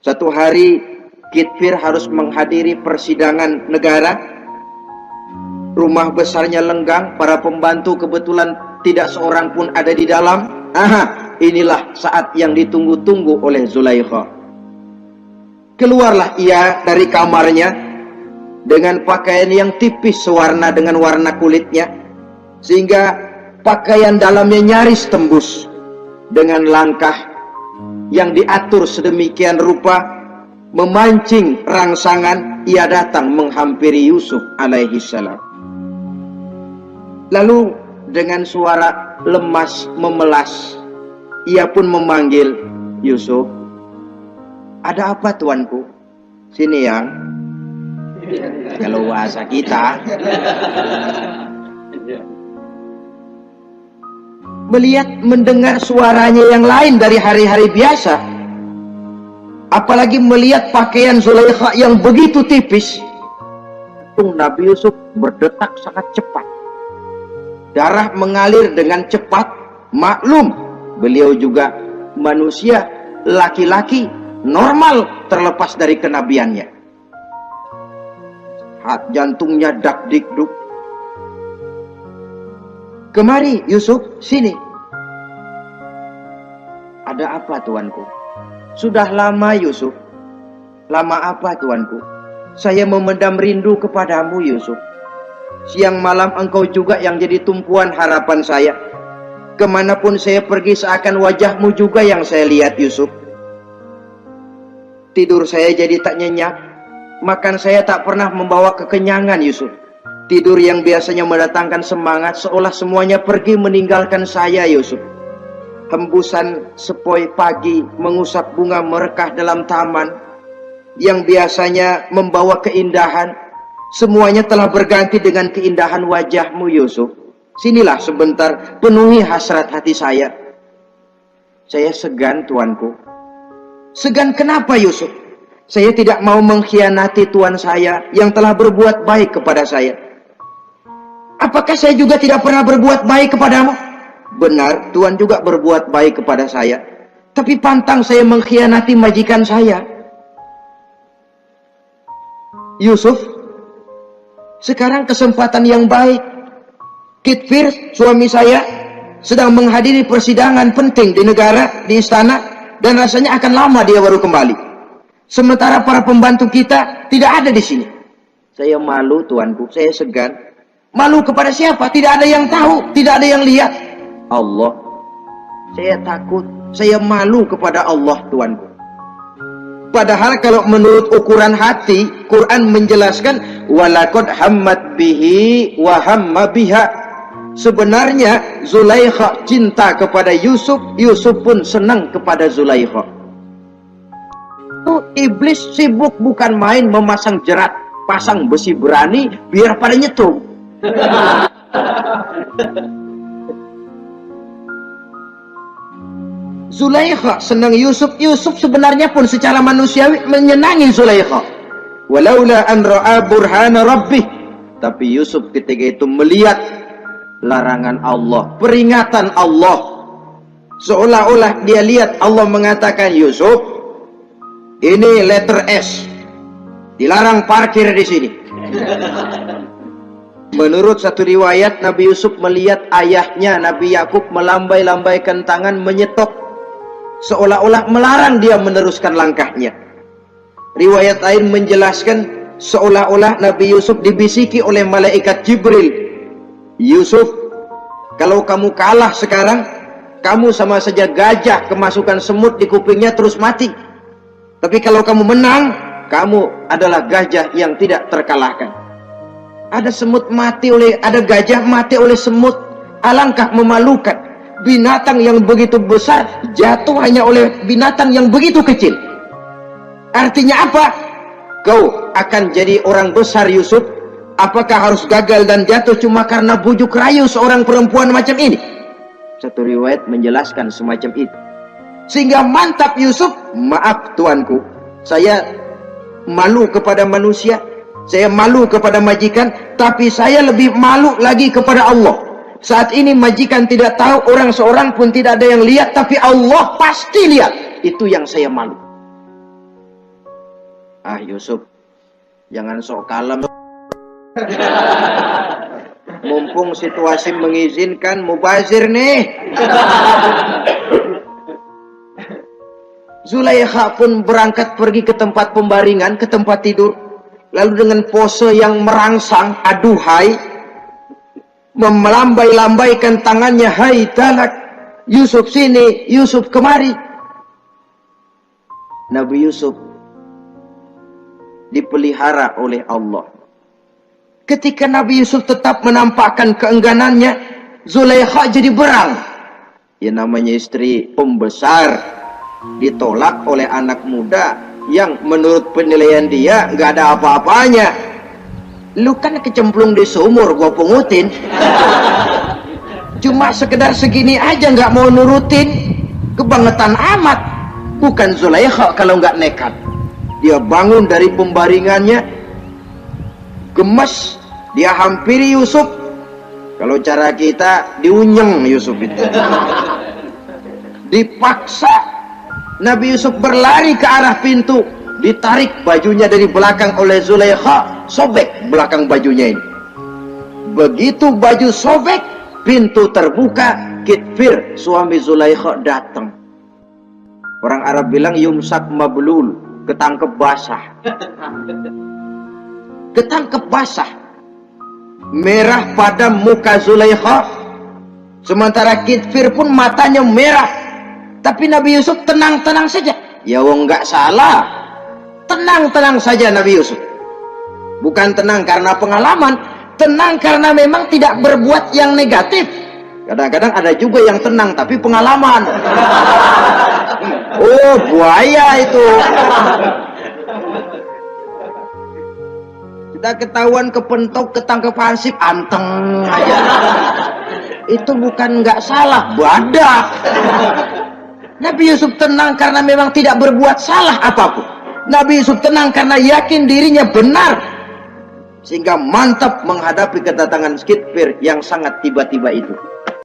Satu hari Kitfir harus menghadiri persidangan negara. Rumah besarnya lenggang, para pembantu kebetulan tidak seorang pun ada di dalam. Inilah saat yang ditunggu-tunggu oleh Zulaikha. Keluarlah ia dari kamarnya dengan pakaian yang tipis sewarna dengan warna kulitnya, sehingga pakaian dalamnya nyaris tembus. Dengan langkah yang diatur sedemikian rupa, memancing rangsangan, ia datang menghampiri Yusuf alaihi salam. Lalu dengan suara lemas memelas, ia pun memanggil Yusuf. Ada apa tuanku? Sini yang. Kalau bahasa kita. Melihat mendengar suaranya yang lain dari hari-hari biasa, apalagi melihat pakaian Zulaikha yang begitu tipis, Nabi Yusuf berdetak sangat cepat. Darah mengalir dengan cepat. Maklum, beliau juga manusia, laki-laki, normal terlepas dari kenabiannya. Jantungnya dak-dik-duk. Kemari Yusuf, sini. Ada apa tuanku? Sudah lama Yusuf. Lama apa tuanku? Saya memendam rindu kepadamu Yusuf. Siang malam engkau juga yang jadi tumpuan harapan saya. Kemanapun saya pergi seakan wajahmu juga yang saya lihat Yusuf. Tidur saya jadi tak nyenyak. Makan saya tak pernah membawa kekenyangan Yusuf. Tidur yang biasanya mendatangkan semangat seolah semuanya pergi meninggalkan saya Yusuf. Hembusan sepoi pagi mengusap bunga merekah dalam taman yang biasanya membawa keindahan, semuanya telah berganti dengan keindahan wajahmu Yusuf. Sinilah sebentar, penuhi hasrat hati saya. Saya segan tuanku. Segan kenapa Yusuf? Saya tidak mau mengkhianati tuan saya yang telah berbuat baik kepada saya. Apakah saya juga tidak pernah berbuat baik kepadamu? Benar, tuan juga berbuat baik kepada saya. Tapi pantang saya mengkhianati majikan saya. Yusuf, sekarang kesempatan yang baik. Kitfir, suami saya, sedang menghadiri persidangan penting di negara, di istana, dan rasanya akan lama dia baru kembali. Sementara para pembantu kita tidak ada di sini. Saya malu tuanku, saya segan. Malu kepada siapa? Tidak ada yang tahu, tidak ada yang lihat. Allah. Saya takut, saya malu kepada Allah tuanku. Padahal kalau menurut ukuran hati, Quran menjelaskan walaqad hammat bihi wa hamma biha. Sebenarnya Zulaikha cinta kepada Yusuf, Yusuf pun senang kepada Zulaikha. Iblis sibuk bukan main memasang jerat, pasang besi berani biar pada nyetrum. Zulaikha senang Yusuf. Yusuf sebenarnya pun secara manusiawi menyenangi Zulaikha. Walaula an ra'a burhana rabbih. Tapi Yusuf ketika itu melihat larangan Allah, peringatan Allah. Seolah-olah dia lihat Allah mengatakan, Yusuf, ini letter S. Dilarang parkir di sini. Menurut satu riwayat, Nabi Yusuf melihat ayahnya Nabi Yakub melambai-lambaikan tangan menyetok, seolah-olah melarang dia meneruskan langkahnya. Riwayat lain menjelaskan seolah-olah Nabi Yusuf dibisiki oleh malaikat Jibril, Yusuf, kalau kamu kalah sekarang, kamu sama saja gajah kemasukan semut di kupingnya terus mati. Tapi kalau kamu menang, kamu adalah gajah yang tidak terkalahkan. Ada semut mati oleh, ada gajah mati oleh semut. Alangkah memalukan. Binatang yang begitu besar jatuh hanya oleh binatang yang begitu kecil. Artinya apa? Kau akan jadi orang besar Yusuf. Apakah harus gagal dan jatuh cuma karena bujuk rayu seorang perempuan macam ini? Satu riwayat menjelaskan semacam itu. Sehingga mantap Yusuf, maaf tuanku, saya malu kepada manusia, saya malu kepada majikan, tapi saya lebih malu lagi kepada Allah. Saat ini majikan tidak tahu, orang seorang pun tidak ada yang lihat, tapi Allah pasti lihat. Itu yang saya malu. Ah Yusuf, jangan sok kalem. Mumpung situasi mengizinkan, mubazir nih. Zulaikha pun berangkat pergi ke tempat pembaringan, ke tempat tidur. Lalu dengan pose yang merangsang, aduhai, melambai-lambaikan tangannya, hai talak, Yusuf sini, Yusuf kemari. Nabi Yusuf dipelihara oleh Allah. Ketika Nabi Yusuf tetap menampakkan keengganannya, Zulaikha jadi berang. Ya namanya istri pembesar ditolak oleh anak muda yang menurut penilaian dia nggak ada apa-apanya. Lu kan kecemplung di sumur, gua pungutin. Cuma sekedar segini aja nggak mau nurutin, kebangetan amat. Bukan Zulaikha kalau nggak nekat. Dia bangun dari pembaringannya, gemes, dia hampiri Yusuf. Kalau cara kita diunyeng Yusuf itu. Dipaksa Nabi Yusuf berlari ke arah pintu, ditarik bajunya dari belakang oleh Zulaikha, sobek belakang bajunya ini. Begitu baju sobek, pintu terbuka, Kitfir suami Zulaikha datang. Orang Arab bilang yumsak mablul, ketangkep basah. Ketangkep basah. Merah pada muka Zulaikha, sementara Kitfir pun matanya merah. Tapi Nabi Yusuf tenang-tenang saja. Ya wong nggak salah, tenang-tenang saja Nabi Yusuf. Bukan tenang karena pengalaman, tenang karena memang tidak berbuat yang negatif. Kadang-kadang ada juga yang tenang tapi pengalaman. Oh buaya itu. Kita ketahuan kepentok, ketangkep hansip, anteng aja. Itu bukan nggak salah, badak. Nabi Yusuf tenang karena memang tidak berbuat salah apapun. Nabi Yusuf tenang karena yakin dirinya benar, sehingga mantap menghadapi kedatangan Kitfir yang sangat tiba-tiba itu.